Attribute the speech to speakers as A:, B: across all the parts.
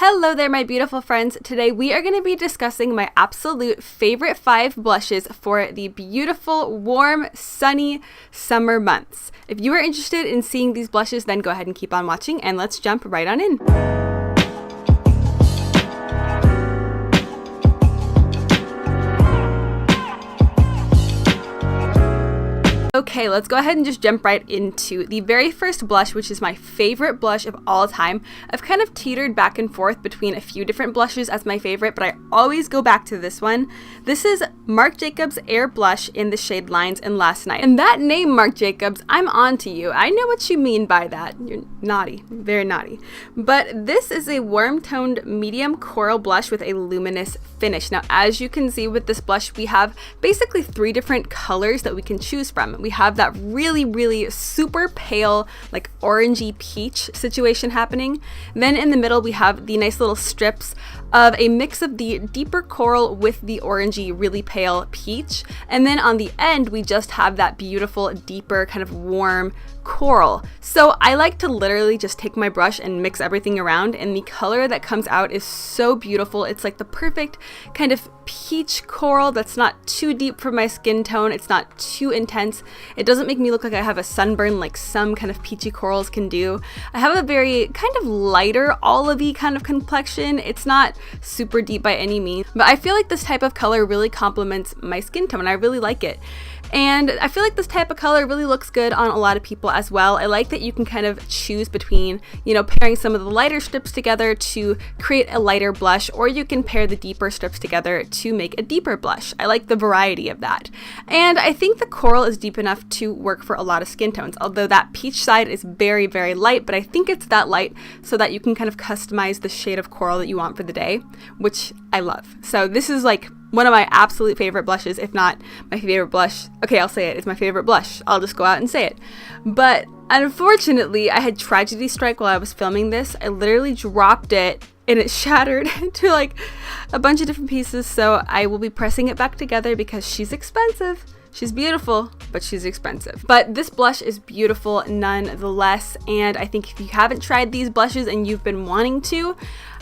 A: Hello there, my beautiful friends. Today we are going to be discussing my absolute favorite 5 blushes for the beautiful, warm, sunny summer months. If you are interested in seeing these blushes, then go ahead and keep on watching and let's jump right on in. Okay, let's go ahead and just jump right into the very first blush, which is my favorite blush of all time. I've kind of teetered back and forth between a few different blushes as my favorite, but I always go back to this one. This is Marc Jacob's Air Blush in the shade Lines and Last Night. And that name, Marc Jacobs, I'm on to you. I know what you mean by that. You're naughty, very naughty. But this is a warm-toned medium coral blush with a luminous finish. Now, as you can see with this blush, we have basically 3 different colors that we can choose from. We have that really super pale, like orangey peach situation happening. Then in the middle, we have the nice little strips of a mix of the deeper coral with the orangey, really pale peach. And then on the end, we just have that beautiful, deeper, kind of warm coral. So I like to literally just take my brush and mix everything around, and the color that comes out is so beautiful. It's like the perfect kind of peach coral that's not too deep for my skin tone. It's not too intense. It doesn't make me look like I have a sunburn like some kind of peachy corals can do. I have a very kind of lighter olive-y kind of complexion. It's not super deep by any means, but I feel like this type of color really complements my skin tone. I really like it. And I feel like this type of color really looks good on a lot of people as well. I like that you can kind of choose between, pairing some of the lighter strips together to create a lighter blush, or you can pair the deeper strips together to make a deeper blush. I like the variety of that. And I think the coral is deep enough to work for a lot of skin tones, although that peach side is very light, but I think it's that light so that you can kind of customize the shade of coral that you want for the day, which I love. So this is like one of my absolute favorite blushes, if not my favorite blush. Okay, I'll say it. It's my favorite blush. I'll just go out and say it. But unfortunately, I had tragedy strike while I was filming this. I literally dropped it and it shattered into like a bunch of different pieces. So I will be pressing it back together because she's expensive. She's beautiful, but she's expensive. But this blush is beautiful nonetheless. And I think if you haven't tried these blushes and you've been wanting to,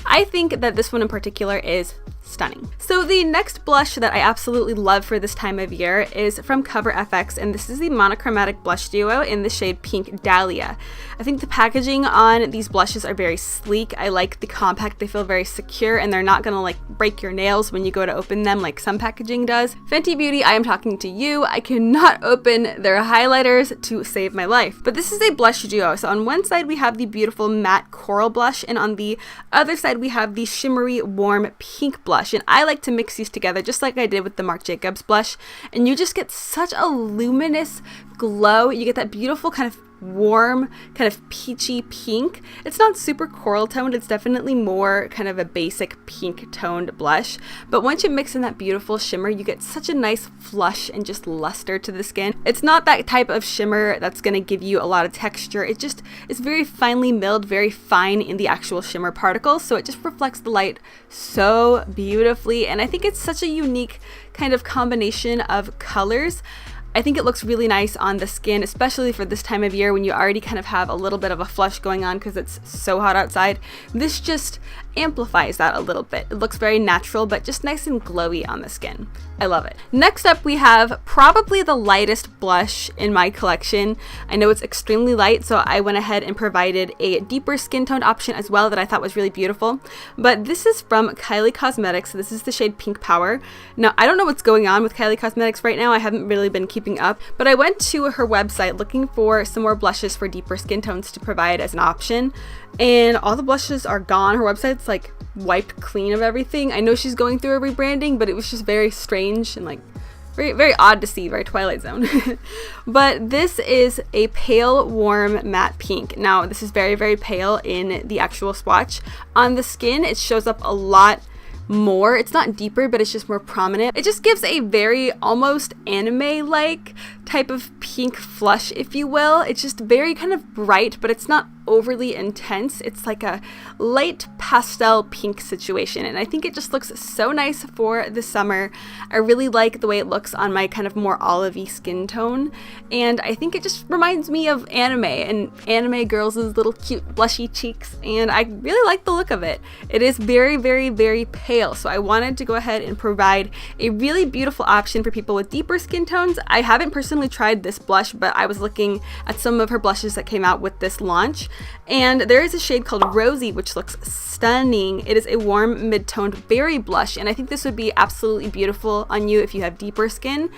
A: I think that this one in particular is stunning. So the next blush that I absolutely love for this time of year is from Cover FX, and this is the monochromatic blush duo in the shade Pink Dahlia. I think the packaging on these blushes are very sleek. I like the compact. They feel very secure, and they're not gonna like break your nails when you go to open them like some packaging does. Fenty Beauty, I am talking to you. I cannot open their highlighters to save my life. But this is a blush duo. So on one side we have the beautiful matte coral blush, and on the other side we have the shimmery warm pink blush. And I like to mix these together just like I did with the Marc Jacobs blush, and you just get such a luminous glow. You get that beautiful kind of warm, kind of peachy pink. It's not super coral toned. It's definitely more kind of a basic pink toned blush. But once you mix in that beautiful shimmer, you get such a nice flush and just luster to the skin. It's not that type of shimmer that's going to give you a lot of texture. It's very finely milled, very fine in the actual shimmer particles. So it just reflects the light so beautifully. And I think it's such a unique kind of combination of colors. I think it looks really nice on the skin, especially for this time of year when you already kind of have a little bit of a flush going on because it's so hot outside. This just amplifies that a little bit. It looks very natural, but just nice and glowy on the skin. I love it. Next up, we have probably the lightest blush in my collection. I know it's extremely light, so I went ahead and provided a deeper skin toned option as well that I thought was really beautiful. But this is from Kylie Cosmetics. This is the shade Pink Power. Now, I don't know what's going on with Kylie Cosmetics right now. I haven't really been keeping up, but I went to her website looking for some more blushes for deeper skin tones to provide as an option, and all the blushes are gone. Her website's like wiped clean of everything. I know she's going through a rebranding, but it was just very strange and like very odd to see, very Twilight Zone. But this is a pale warm matte pink. Now this is very pale in the actual swatch. On the skin it shows up a lot more. It's not deeper, but it's just more prominent. It just gives a very almost anime-like type of pink flush, if you will. It's just very kind of bright, but it's not overly intense. It's like a light pastel pink situation, and I think it just looks so nice for the summer. I really like the way it looks on my kind of more olivey skin tone, and I think it just reminds me of anime and anime girls' little cute blushy cheeks, and I really like the look of it. It is very, very, very pale, so I wanted to go ahead and provide a really beautiful option for people with deeper skin tones. I haven't personally tried this blush, but I was looking at some of her blushes that came out with this launch, and there is a shade called Rosy, which looks stunning. It is a warm mid-toned berry blush, and I think this would be absolutely beautiful on you if you have deeper skin.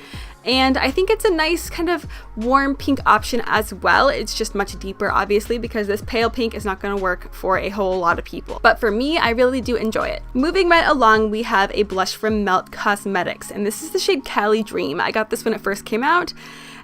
A: And I think it's a nice kind of warm pink option as well. It's just much deeper, obviously, because this pale pink is not going to work for a whole lot of people. But for me, I really do enjoy it. Moving right along, we have a blush from Melt Cosmetics, and this is the shade Cali Dream. I got this when it first came out,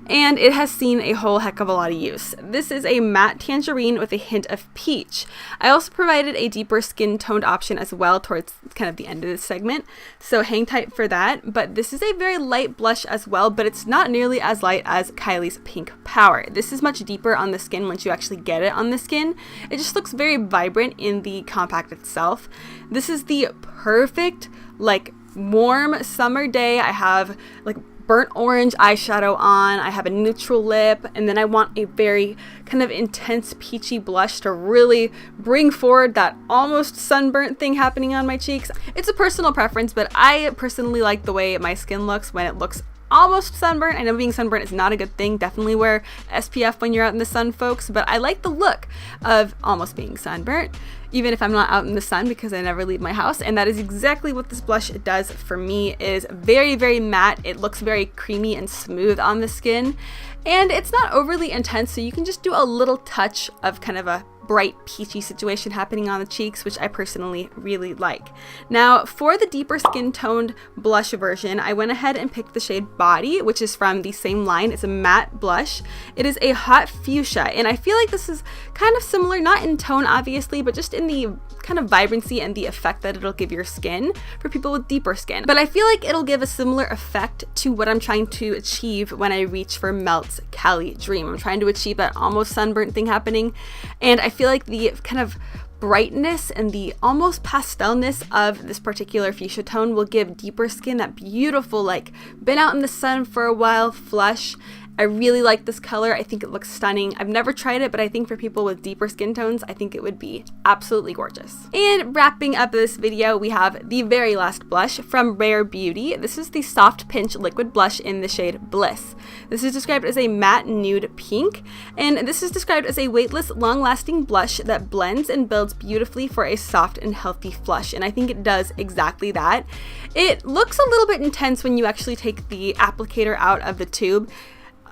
A: and it has seen a whole heck of a lot of use. This is a matte tangerine with a hint of peach. I also provided a deeper skin toned option as well towards kind of the end of this segment, so hang tight for that. But this is a very light blush as well, but it's not nearly as light as Kylie's Pink Power. This is much deeper on the skin once you actually get it on the skin. It just looks very vibrant in the compact itself. This is the perfect, like, warm summer day. I have like burnt orange eyeshadow on, I have a neutral lip, and then I want a very kind of intense peachy blush to really bring forward that almost sunburnt thing happening on my cheeks. It's a personal preference, but I personally like the way my skin looks when it looks almost sunburnt. I know being sunburnt is not a good thing. Definitely wear SPF when you're out in the sun, folks, but I like the look of almost being sunburnt, even if I'm not out in the sun, because I never leave my house. And that is exactly what this blush does for me. It is very, very matte. It looks very creamy and smooth on the skin, and it's not overly intense, so you can just do a little touch of kind of a bright peachy situation happening on the cheeks, which I personally really like. Now, for the deeper skin toned blush version, I went ahead and picked the shade Bawdy, which is from the same line. It's a matte blush. It is a hot fuchsia, and I feel like this is kind of similar, not in tone obviously, but just in the kind of vibrancy and the effect that it'll give your skin for people with deeper skin. But I feel like it'll give a similar effect to what I'm trying to achieve when I reach for Melt's Cali Dream. I'm trying to achieve that almost sunburnt thing happening, and I feel like the kind of brightness and the almost pastelness of this particular fuchsia tone will give deeper skin that beautiful, like, been out in the sun for a while flush. I really like this color. I think it looks stunning. I've never tried it, but I think for people with deeper skin tones, I think it would be absolutely gorgeous. And wrapping up this video, we have the very last blush from Rare Beauty. This is the Soft Pinch Liquid Blush in the shade Bliss. This is described as a matte nude pink, and this is described as a weightless, long-lasting blush that blends and builds beautifully for a soft and healthy flush, and I think it does exactly that. It looks a little bit intense when you actually take the applicator out of the tube.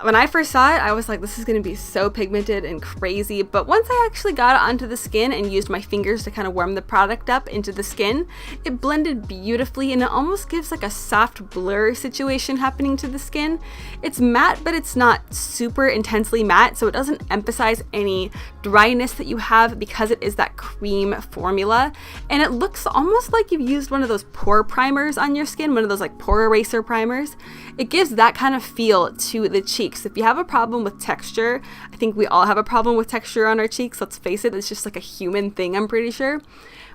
A: When I first saw it, I was like, this is going to be so pigmented and crazy, but once I actually got it onto the skin and used my fingers to kind of warm the product up into the skin, it blended beautifully, and it almost gives like a soft blur situation happening to the skin. It's matte, but it's not super intensely matte, so it doesn't emphasize any dryness that you have because it is that cream formula, and it looks almost like you've used one of those pore primers on your skin, one of those like pore eraser primers. It gives that kind of feel to the cheek. If you have a problem with texture, I think we all have a problem with texture on our cheeks, let's face it, it's just like a human thing, I'm pretty sure.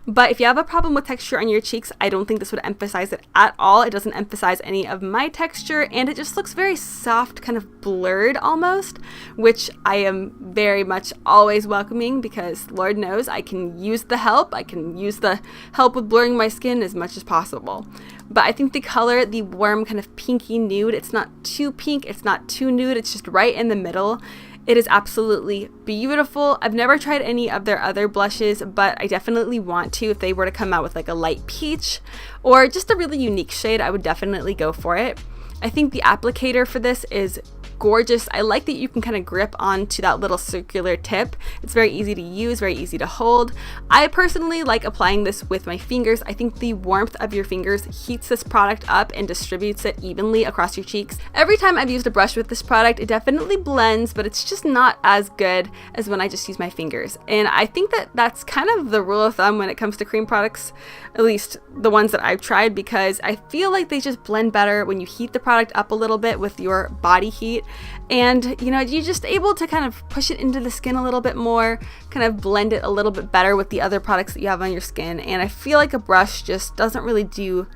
A: But if you have a problem with texture on your cheeks, I don't think this would emphasize it at all. It doesn't emphasize any of my texture, and it just looks very soft, kind of blurred almost, which I am very much always welcoming because Lord knows I can use the help. I can use the help with blurring my skin as much as possible. But I think the color, the warm kind of pinky nude, it's not too pink, it's not too nude, it's just right in the middle. It is absolutely beautiful. I've never tried any of their other blushes, but I definitely want to. If they were to come out with like a light peach or just a really unique shade, I would definitely go for it. I think the applicator for this is gorgeous. I like that you can kind of grip onto that little circular tip. It's very easy to use, very easy to hold. I personally like applying this with my fingers. I think the warmth of your fingers heats this product up and distributes it evenly across your cheeks. Every time I've used a brush with this product, it definitely blends, but it's just not as good as when I just use my fingers. And I think that that's kind of the rule of thumb when it comes to cream products, at least the ones that I've tried, because I feel like they just blend better when you heat the product up a little bit with your body heat. and you know, you're just able to kind of push it into the skin a little bit more, kind of blend it a little bit better with the other products that you have on your skin, and I feel like a brush just doesn't really do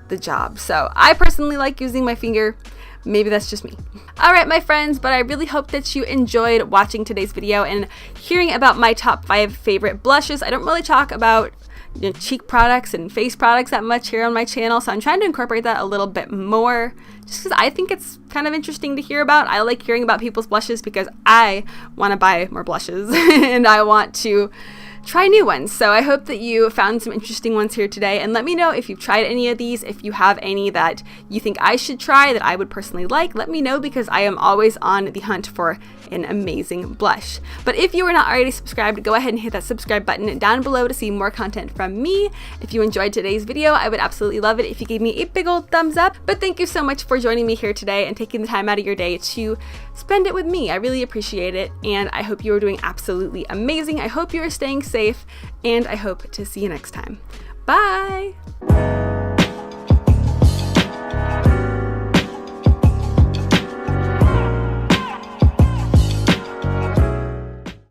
A: the job. So I personally like using my finger. Maybe that's just me. Alright my friends, but I really hope that you enjoyed watching today's video and hearing about my top 5 favorite blushes. I don't really talk about cheek products and face products that much here on my channel, so I'm trying to incorporate that a little bit more just because I think it's kind of interesting to hear about. I like hearing about people's blushes because I want to buy more blushes and I want to try new ones. So I hope that you found some interesting ones here today, and let me know if you've tried any of these. If you have any that you think I should try that I would personally like, let me know, because I am always on the hunt for an amazing blush. But if you are not already subscribed, go ahead and hit that subscribe button down below to see more content from me. If you enjoyed today's video, I would absolutely love it if you gave me a big old thumbs up. But thank you so much for joining me here today and taking the time out of your day to spend it with me. I really appreciate it, and I hope you are doing absolutely amazing. I hope you are staying safe, and I hope to see you next time. Bye!